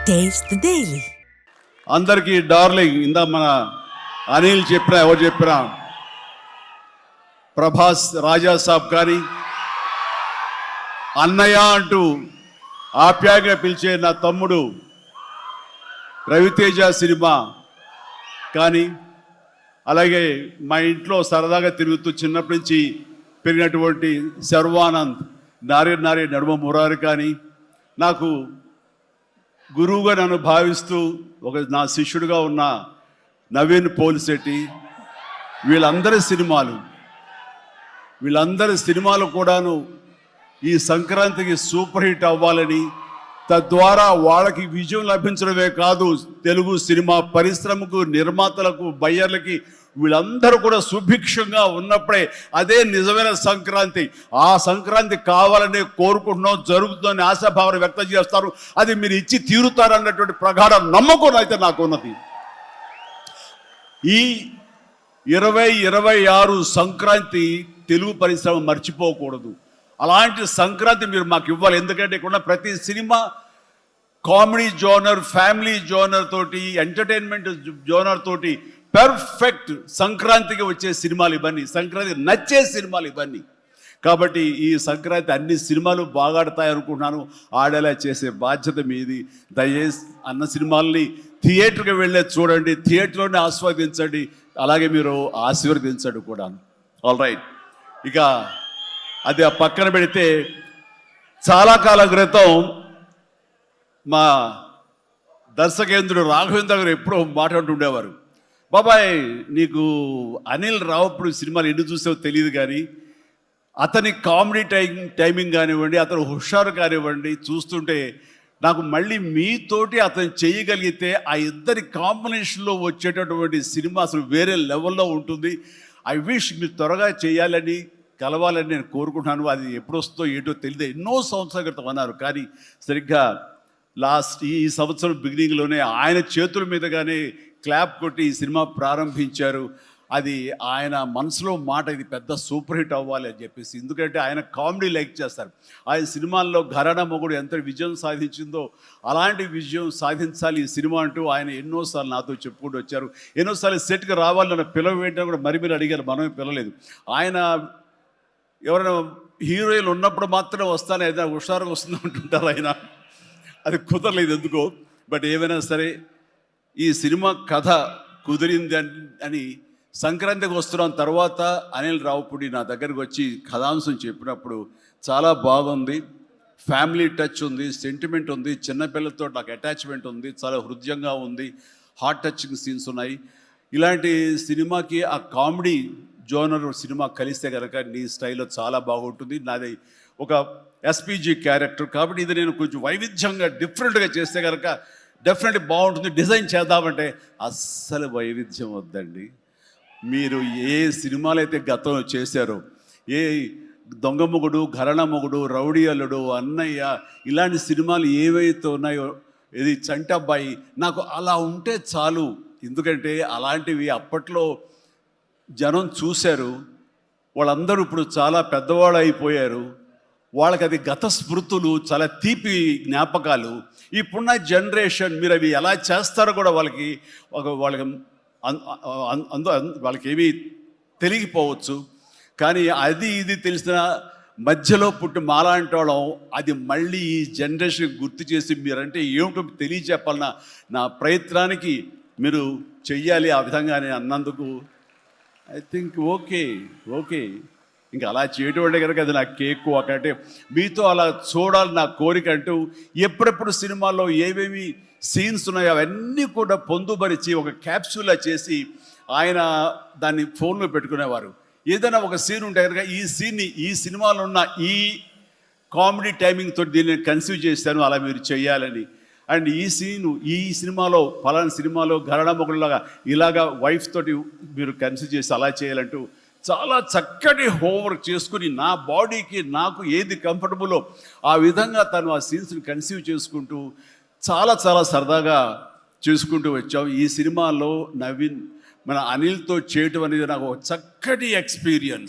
Taste the Daily. అందరికీ darling ఇందా మన అనిల్ చెప్పినా ఎవరు చెప్పినా ప్రభాస్ రాజా సాబ్ కానీ అన్నయ్య అంటూ ఆప్యాయంగా పిలిచే నా తమ్ముడు రవితేజ సినిమా కానీ అలాగే మా ఇంట్లో సరదాగా తిరుగుతూ చిన్నప్పటి నుంచి పెరిగినటువంటి శర్వానంద్ నారి నడుమ మురారి కానీ నాకు గురువుగా నన్ను భావిస్తూ నా శిష్యుడిగా ఉన్న నవీన్ పోలిశెట్టి వీళ్ళందరి సినిమాలు కూడాను ఈ సంక్రాంతికి సూపర్ హిట్ అవ్వాలని తద్వారా వాళ్ళకి విజయం లభించడమే కాదు తెలుగు సినిమా పరిశ్రమకు నిర్మాతలకు బయ్యర్లకి వీళ్ళందరూ కూడా సుభిక్షంగా ఉన్నప్పుడే అదే నిజమైన సంక్రాంతి. ఆ సంక్రాంతి కావాలని కోరుకుంటున్నాం, జరుగుతుందని ఆశాభావాన్ని వ్యక్తం చేస్తారు. అది మీరు ఇచ్చి తీరుతారన్నటువంటి ప్రగాఢ నమ్మకం అయితే నాకు ఉన్నది. ఈ 2026 సంక్రాంతి తెలుగు పరిశ్రమ మర్చిపోకూడదు. అలాంటి సంక్రాంతి మీరు మాకు ఇవ్వాలి. ఎందుకంటే ఇక్కడ ప్రతి cinema comedy genre, family genre తోటి, ఎంటర్టైన్మెంట్ జోనర్ తోటి పర్ఫెక్ట్ సంక్రాంతికి వచ్చే సినిమాలు ఇవన్నీ, సంక్రాంతి నచ్చే సినిమాలు ఇవన్నీ. కాబట్టి ఈ సంక్రాంతి అన్ని సినిమాలు బాగా ఆడతాయి అనుకుంటున్నాను. ఆడేలా చేసే బాధ్యత మీది. దయచేసి అన్న సినిమాల్ని థియేటర్కి వెళ్ళే చూడండి, థియేటర్లోనే ఆస్వాదించండి, అలాగే మీరు ఆశీర్వదించండి కూడా. ఆల్ రైట్, ఇక అది ఆ పక్కన పెడితే చాలా కాలం క్రితం మా దర్శకేంద్రుడు రాఘవేంద్ర గారు ఎప్పుడో మాట్లాడుతుండేవారు, బాబాయ్ నీకు అనిల్ రావుప్పుడు సినిమాలు ఎన్ని చూసావో తెలియదు కానీ అతని కామెడీ టైమింగ్ కానివ్వండి, అతను హుషారు కానివ్వండి, చూస్తుంటే నాకు మళ్ళీ మీతోటి అతను చేయగలిగితే ఆ ఇద్దరి కాంబినేషన్లో వచ్చేటటువంటి సినిమా అసలు వేరే లెవెల్లో ఉంటుంది. ఐ విష్ మీరు త్వరగా చేయాలని, కలవాలని నేను కోరుకుంటున్నాను. అది ఎప్పుడు వస్తుందో ఏంటో తెలియదు. ఎన్నో సంవత్సరాల క్రితం అన్నారు, కానీ సరిగ్గా ఈ సంవత్సరం బిగినింగ్లోనే ఆయన చేతుల మీదగానే క్లాప్ కొట్టి ఈ సినిమా ప్రారంభించారు. అది ఆయన మనసులో మాట, ఇది పెద్ద సూపర్ హిట్ అవ్వాలి అని చెప్పేసి. ఎందుకంటే ఆయన కామెడీ లైక్ చేస్తారు. ఆయన సినిమాల్లో ఘరానా మొగుడు ఎంత విజయం సాధించిందో అలాంటి విజయం సాధించాలి ఈ సినిమా అంటూ ఆయన ఎన్నోసార్లు నాతో చెప్పుకుంటూ వచ్చారు. ఎన్నోసార్లు సెట్కి రావాలన్న పిలవ వెంటనే కూడా మీరు అడిగారు, మనమే పిలవలేదు. ఆయన ఎవరైనా హీరోయిన్లు ఉన్నప్పుడు మాత్రమే వస్తాను, ఏదైనా హుషారుగా వస్తుంది అంటుంటారు ఆయన. అది కుదరలేదు ఎందుకో. బట్ ఏమైనా సరే ఈ సినిమా కథ కుదిరింది అని సంక్రాంతికి వస్తున్నాం తర్వాత అనిల్ రావుపూడి నా దగ్గరకు వచ్చి కథాంశం చెప్పినప్పుడు చాలా బాగుంది, ఫ్యామిలీ టచ్ ఉంది, సెంటిమెంట్ ఉంది, చిన్నపిల్లలతో నాకు అటాచ్మెంట్ ఉంది, చాలా హృదయంగా ఉంది, హార్ట్ టచింగ్ సీన్స్ ఉన్నాయి. ఇలాంటి సినిమాకి ఆ కామెడీ జోనర్ సినిమా కలిస్తే కనుక నీ స్టైల్లో చాలా బాగుంటుంది. నాది ఒక ఎస్పీజీ క్యారెక్టర్ కాబట్టి ఇది నేను కొంచెం వైవిధ్యంగా డిఫరెంట్గా చేస్తే కనుక డెఫినెట్లీ బాగుంటుంది. డిజైన్ చేద్దామంటే అస్సలు వైవిధ్యం వద్దండి. మీరు ఏ సినిమాలు అయితే గతంలో చేశారో, ఏ దొంగ మొగుడు, ఘరణ మొగుడు, రౌడీ అల్లుడు, అన్నయ్య, ఇలాంటి సినిమాలు ఏవైతే ఉన్నాయో, ఇది చంటబ్బాయి, నాకు అలా ఉంటే చాలు. ఎందుకంటే అలాంటివి అప్పట్లో జనం చూశారు. వాళ్ళందరూ ఇప్పుడు చాలా పెద్దవాళ్ళు అయిపోయారు. వాళ్ళకి అది గత స్మృతులు, చాలా తీపి జ్ఞాపకాలు. ఇప్పుడున్న జనరేషన్ మీరు అవి ఎలా చేస్తారో కూడా వాళ్ళకి ఏమీ తెలియకపోవచ్చు. కానీ అది ఇది తెలిసిన మధ్యలో పుట్టి మాలాంటి వాళ్ళం అది మళ్ళీ ఈ జనరేషన్కి గుర్తు చేసి మీరంటే ఏమిటో తెలియచెప్పాలన్న నా ప్రయత్నానికి మీరు చెయ్యాలి. ఆ విధంగా అన్నందుకు ఐ థింక్ ఓకే. ఇంకా అలా చేయటం అంటే కనుక అది నా కేక్ ఒకటే. మీతో అలా చూడాలి నా కోరిక అంటూ ఎప్పుడెప్పుడు సినిమాల్లో ఏవేవి సీన్స్ ఉన్నాయో అవన్నీ కూడా పొందుపరిచి ఒక క్యాప్సూల్లా చేసి ఆయన దాన్ని ఫోన్లో పెట్టుకునేవారు. ఏదైనా ఒక సీన్ ఉంటే కనుక ఈ సీన్ని ఈ సినిమాలో ఉన్న ఈ కామెడీ టైమింగ్తో దీన్ని కన్సీవ్ చేశాను, అలా మీరు చేయాలని. అండ్ ఈ సీను ఈ సినిమాలో ఫలానా సినిమాలో ఘరానా మొగుడులాగా ఇలాగా వైఫ్ తోటి మీరు కన్సీవ్ చేసి అలా చేయాలంటూ చాలా చక్కటి హోంవర్క్ చేసుకుని నా బాడీకి నాకు ఏది కంఫర్టబుల్లో ఆ విధంగా తను ఆ సీన్స్ని కన్సీవ్ చేసుకుంటూ చాలా చాలా సరదాగా చేసుకుంటూ వచ్చాం. ఈ సినిమాలో నవీన్ మన అనిల్తో చేయటం అనేది నాకు చక్కటి ఎక్స్పీరియన్స్.